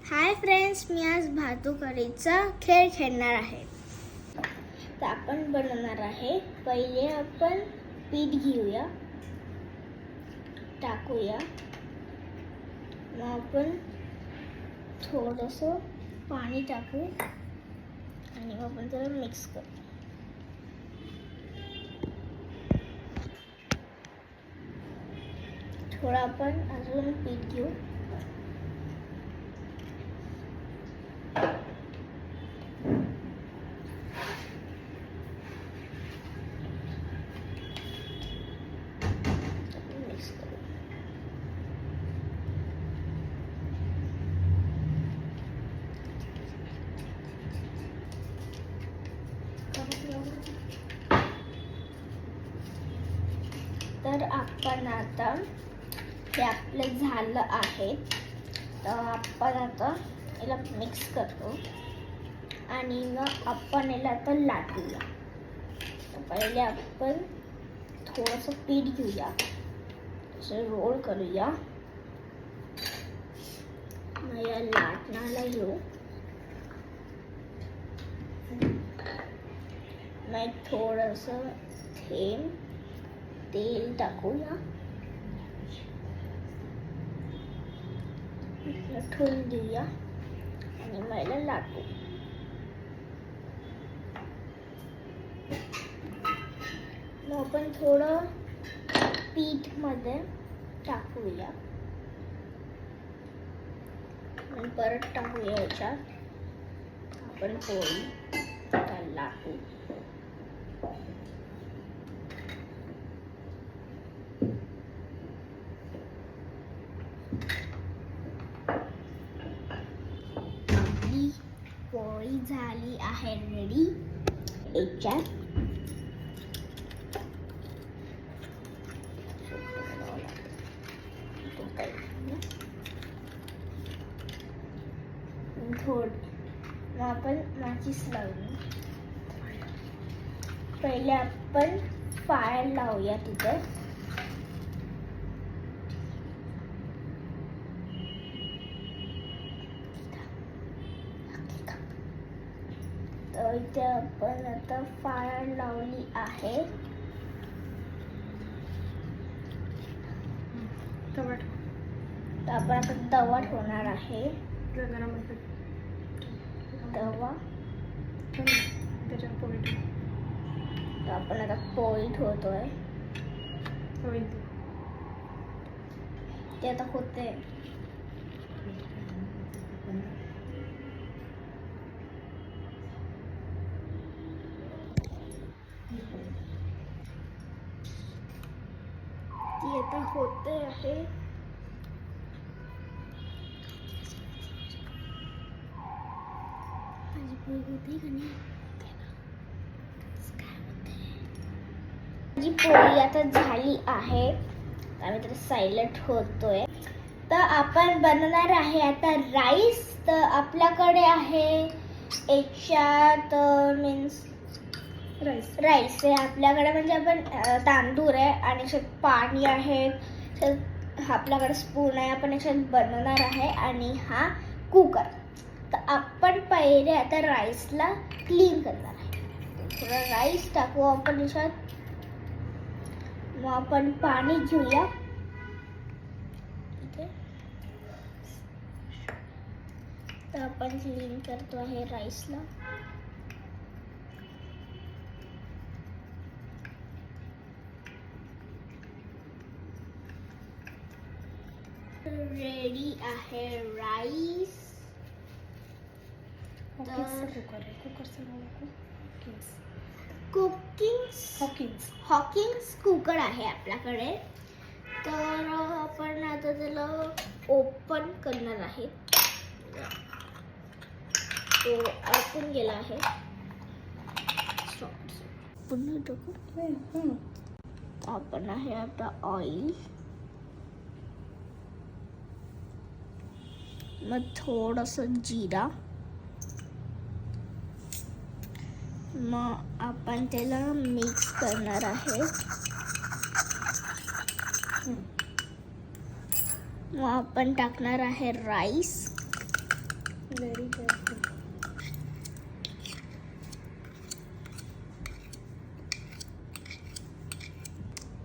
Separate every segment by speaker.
Speaker 1: Hi friends, मी आज भातुकलीचा खेळ खेळणार आहे. तर आपण बनवणार आहे. पहिले आपण पीठ घेऊया, टाकूया. मग आपण थोडंसं पाणी टाकू आणि मग आपण त्याला मिक्स करू. थोडं आपण अजून पीठ घेऊ. तर आपण आता हे आपलं झालं आहे. तर आपण आता याला मिक्स करतो आणि मग आपण याला आता लाटूया. तर पहिले आपण थोडंसं पीठ घेऊया, असं रोल करूया. मग या लाटण्याला घेऊ. मग थोडंसं थेंब तेल टाकूया. ठेवून देऊया आणि मला लाटू. मग आपण थोडं पीठ मध्ये टाकूया आणि परत टाकूया याच्यात. आपण पोळी लाटू. पोळी झाली आहे रेडी. याच्यात मग आपण माचीस लावू. पहिले आपण फायर लावूया तिथे. तर इथे आपण आता फायर लावली आहे. तर आपण आता तवा ठेवणार आहे. तवा
Speaker 2: त्याच्यात पोळी ठेव.
Speaker 1: तर आपण आता पोळी ठेवतोय. ते आता होते. ती आता होते आहे. जी पोळी आता झाली आहे. आम्ही तर साईडला ठेवतोय. तर आपण बनवणार आहे आता राईस. तर आपल्याकडे आहे याच्यात मीन्स राईस आहे आपल्याकडे. म्हणजे आपण तांदूळ आहे आणि याच्यात पाणी आहे. आपल्याकडे स्पून आहे. आपण याच्यात बनवणार आहे आणि हा कुकर. तर आपण पहिले आता राईसला क्लीन करणार आहे. थोडा राईस टाकू आपण याच्यात. मग आपण पाणी घेऊया. तर आपण क्लीन करतो आहे राईसला. रेडी आहे राईस. हॉकिंग्स कुकर आहे आपल्याकडे. तर आपण आता त्याला ओपन करणार आहे. तो ओपन गेला आहे. पुन्हा टाकू. आपण आहे आता ऑइल. मग थोडंसं जिरा. मग आपण त्याला मिक्स करणार आहे. मग आपण टाकणार आहे राईस.
Speaker 2: Very careful.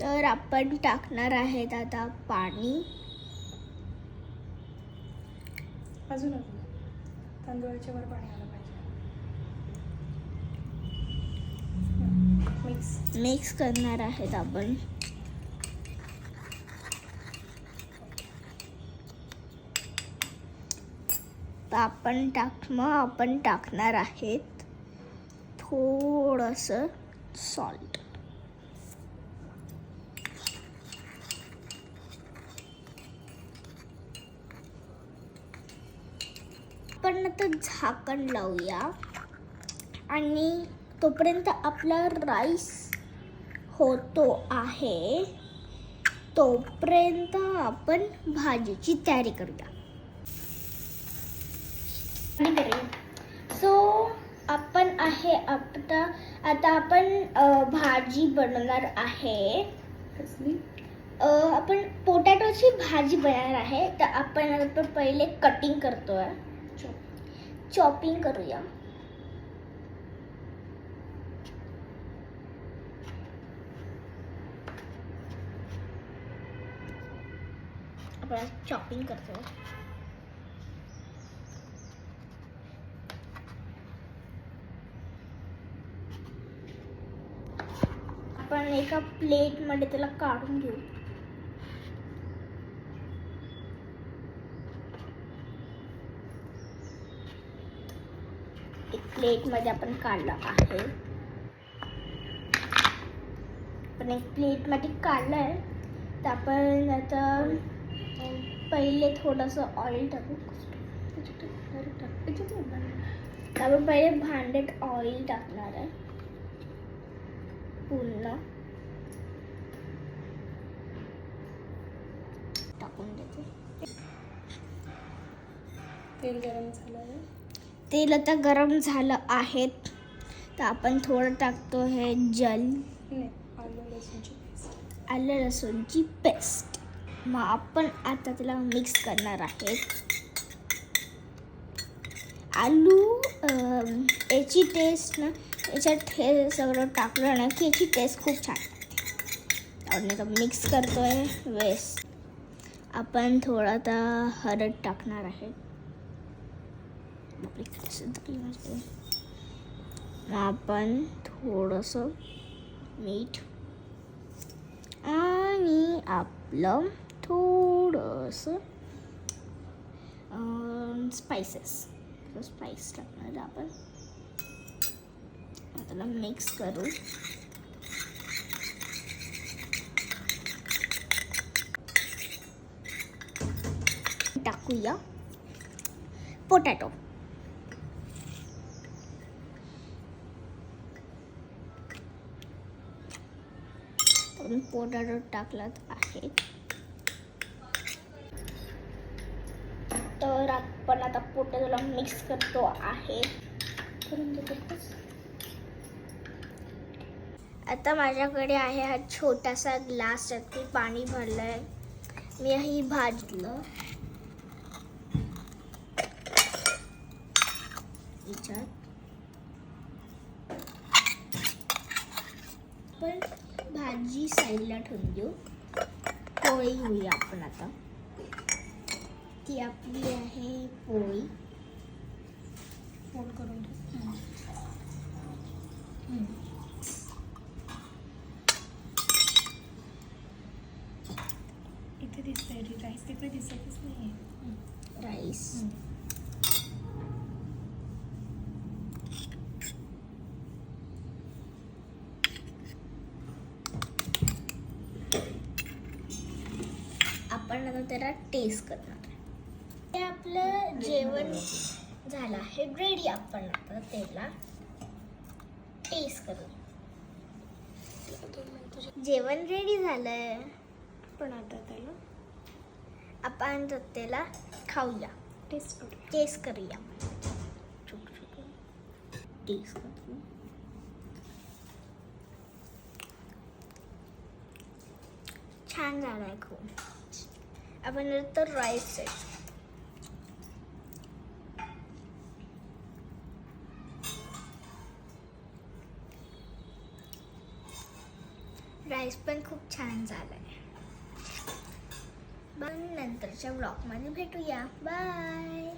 Speaker 1: तर आपण टाकणार आहेत आता पाणी.
Speaker 2: अजून तांदूळाच्या वर पाणी आलं पाहिजे.
Speaker 1: मिक्स करणार आहेत आपण. तर आपण टाकणार आहेत थोडंसं सॉल्ट. आपण आता झाकण लावूया आणि तोपर्यंत आपला राईस होतो आहे, तोपर्यंत आपण भाजीची तयारी करूया. सो आपण आता आपण भाजी बनवणार आहे.
Speaker 2: कसली?
Speaker 1: आपण पोटॅटोची भाजी बनवणार आहे. तर आपण पहिले कटिंग करतोय, चॉपिंग करूया. आपण चॉपिंग करतोय. आपण एका प्लेटमध्ये त्याला काढून घेऊ. एक प्लेटमध्ये आपण काढलं आहे. आपण एक प्लेटमध्ये काढलंय. तर आपण आता पहिले थोडंसं ऑइल टाकू. आपण पहिले भांड्यात ऑइल टाकणार आहे पूर्ण. टाकून देते.
Speaker 2: तेल गरम झालं आहे.
Speaker 1: तेल आता गरम झालं आहे. तर आपण थोडं टाकतो हे आलं लसूणची पेस्ट. मग आपण आता त्याला मिक्स करणार आहेत. याची टेस्ट ना, याच्यात हे सगळं टाकलं ना की याची टेस्ट खूप छान येते. आपण मिक्स करतोय वेळेस आपण थोडा आता हळद टाकणार आहे. आपण थोडंसं मीठ आणि आपलं थोडंसं स्पाइस टाकणार आपण. त्याला मिक्स करू. टाकूया पोटॅटो. पोटॅटो टाकलात आहे. तर आपण आता पोटॅटोला मिक्स करतो आहे. आता माझ्याकडे आहे हा छोटासा ग्लास, त्यात पाणी भरलंय. मी ही भाजलं याच्यात. पण भाजी साईडला ठेवून देऊ. पोळी घेऊया आपण आता. ती आपली आहे पोळी.
Speaker 2: फोल्ड करून ठेव. इथे दिसतंय राईस, तिकडे दिसतच नाही.
Speaker 1: राईस आपण आता त्याला टेस्ट करणार. हे आपलं जेवण झालं आहे रेडी. आपण आता त्याला टेस्ट करू. जेवण रेडी झालंय.
Speaker 2: पण आता त्याला
Speaker 1: आपण त्याला खाऊया. टेस्ट करूया. टेस्ट करू. छान झालाय खूप. आपण नंतर राईस राईस पण खूप छान झालाय. पण नंतरच्या ब्लॉगमध्ये भेटूया. बाय.